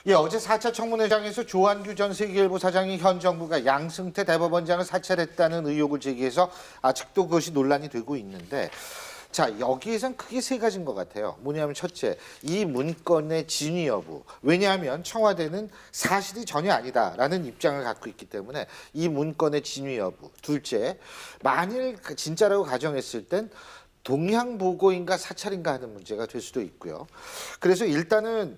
예, 어제 4차 청문회장에서 조한규 전 세계일보 사장이 현 정부가 양승태 대법원장을 사찰했다는 의혹을 제기해서 아직도 그것이 논란이 되고 있는데, 자, 여기에선 크게 세 가지인 것 같아요. 뭐냐면 첫째, 이 문건의 진위 여부. 왜냐하면 청와대는 사실이 전혀 아니다라는 입장을 갖고 있기 때문에 이 문건의 진위 여부. 둘째, 만일 진짜라고 가정했을 땐 동향보고인가 사찰인가 하는 문제가 될 수도 있고요. 그래서 일단은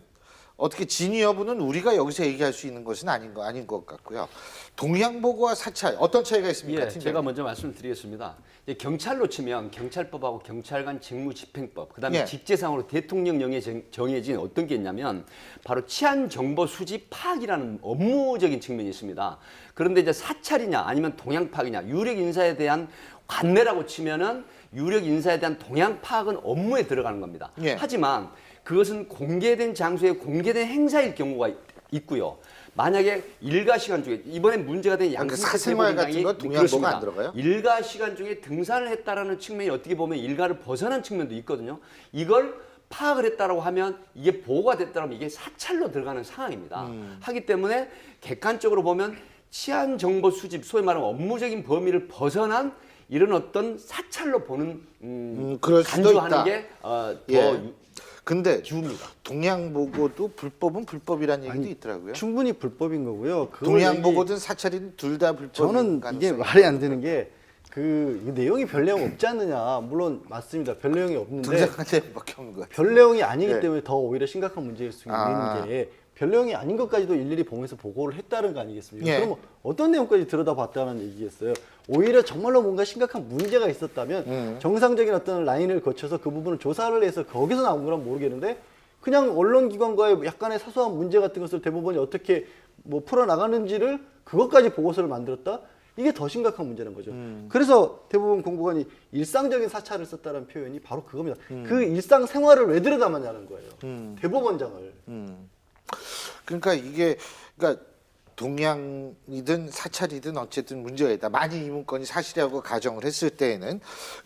어떻게 진위 여부는 우리가 여기서 얘기할 수 있는 것은 아닌 것 같고요. 동향보고와 사찰 어떤 차이가 있습니까? 예, 제가 먼저 말씀드리겠습니다. 경찰로 치면 경찰법하고 경찰관 직무집행법, 그다음에 예. 직제상으로 대통령령에 정해진 어떤 게 있냐면 바로 치안 정보 수집 파악이라는 업무적인 측면이 있습니다. 그런데 이제 사찰이냐 아니면 동향 파악이냐, 유력 인사에 대한 관내라고 치면은 유력 인사에 대한 동향 파악은 업무에 들어가는 겁니다. 예. 하지만 그것은 공개된 장소에 공개된 행사일 경우가 있고요. 만약에 일가 시간 중에 이번에 문제가 된 양승태 사생활 같은 건 동향보고 안 들어가요? 일가 시간 중에 등산을 했다라는 측면이 어떻게 보면 일가를 벗어난 측면도 있거든요. 이걸 파악을 했다라고 하면 이게 보고가 됐다면 이게 사찰로 들어가는 상황입니다. 하기 때문에 객관적으로 보면 치안 정보 수집, 소위 말하는 업무적인 범위를 벗어난 이런 어떤 사찰로 보는 그럴 수도 간주하는 있다. 게 더 예. 근데 기우입니다. 동향보고도 불법은 불법이라는 얘기도 아니, 있더라고요. 충분히 불법인 거고요. 동향보고든 사찰이든 둘 다 불법인 저는 가능성이 이게 말이 안 되는 게 이 내용이 별 내용 없지 않느냐. 물론 맞습니다. 별 내용이 없는데 등장한테 먹혀온 것 같아요. 별 내용이 아니기 네. 때문에 더 오히려 심각한 문제일 수 아. 있는 게 별 내용이 아닌 것까지도 일일이 보면서 보고를 했다는 거 아니겠습니까? 예. 그럼 어떤 내용까지 들여다봤다는 얘기겠어요? 오히려 정말로 뭔가 심각한 문제가 있었다면 정상적인 어떤 라인을 거쳐서 그 부분을 조사를 해서 거기서 나온 거란 모르겠는데 그냥 언론기관과의 약간의 사소한 문제 같은 것을 대법원이 어떻게 뭐 풀어나가는지를 그것까지 보고서를 만들었다? 이게 더 심각한 문제는 거죠. 그래서 대법원 공보관이 일상적인 사찰을 썼다는 표현이 바로 그겁니다. 그 일상 생활을 왜 들여다봤냐는 거예요. 대법원장을. 그러니까 그러니까 동향이든 사찰이든 어쨌든 문제가 있다. 만약 이 문건이 사실이라고 가정을 했을 때에는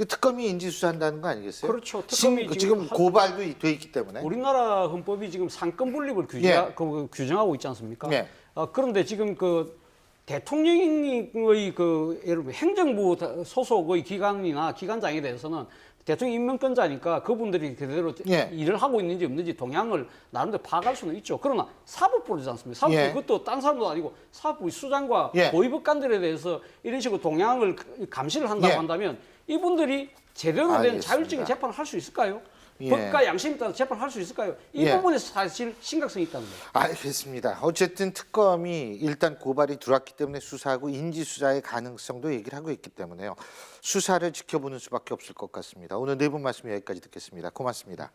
특검이 인지수사한다는 거 아니겠어요? 그렇죠. 특검이 지금 고발도 돼 있기 때문에. 우리나라 헌법이 지금 상권 분립을 예. 규정하고 있지 않습니까? 예. 그런데 지금 대통령의 예를 들면 행정부 소속의 기관이나 기관장에 대해서는 대통령 임명권자니까 그분들이 그대로 예. 일을 하고 있는지 없는지 동향을 나름대로 파악할 수는 있죠. 그러나 사법부이지 않습니까? 사법부 예. 그것도 딴 사람도 아니고 사법부 수장과 예. 고위법관들에 대해서 이런 식으로 동향을 감시를 한다고 예. 한다면 이분들이 제대로 된 알겠습니다. 자율적인 재판을 할 수 있을까요? 예. 법과 양심에 따라 재판을 할 수 있을까요? 이 예. 부분에서 사실 심각성이 있다는 거예요. 알겠습니다. 어쨌든 특검이 일단 고발이 들어왔기 때문에 수사하고 인지수사의 가능성도 얘기를 하고 있기 때문에요. 수사를 지켜보는 수밖에 없을 것 같습니다. 오늘 네 분 말씀 여기까지 듣겠습니다. 고맙습니다.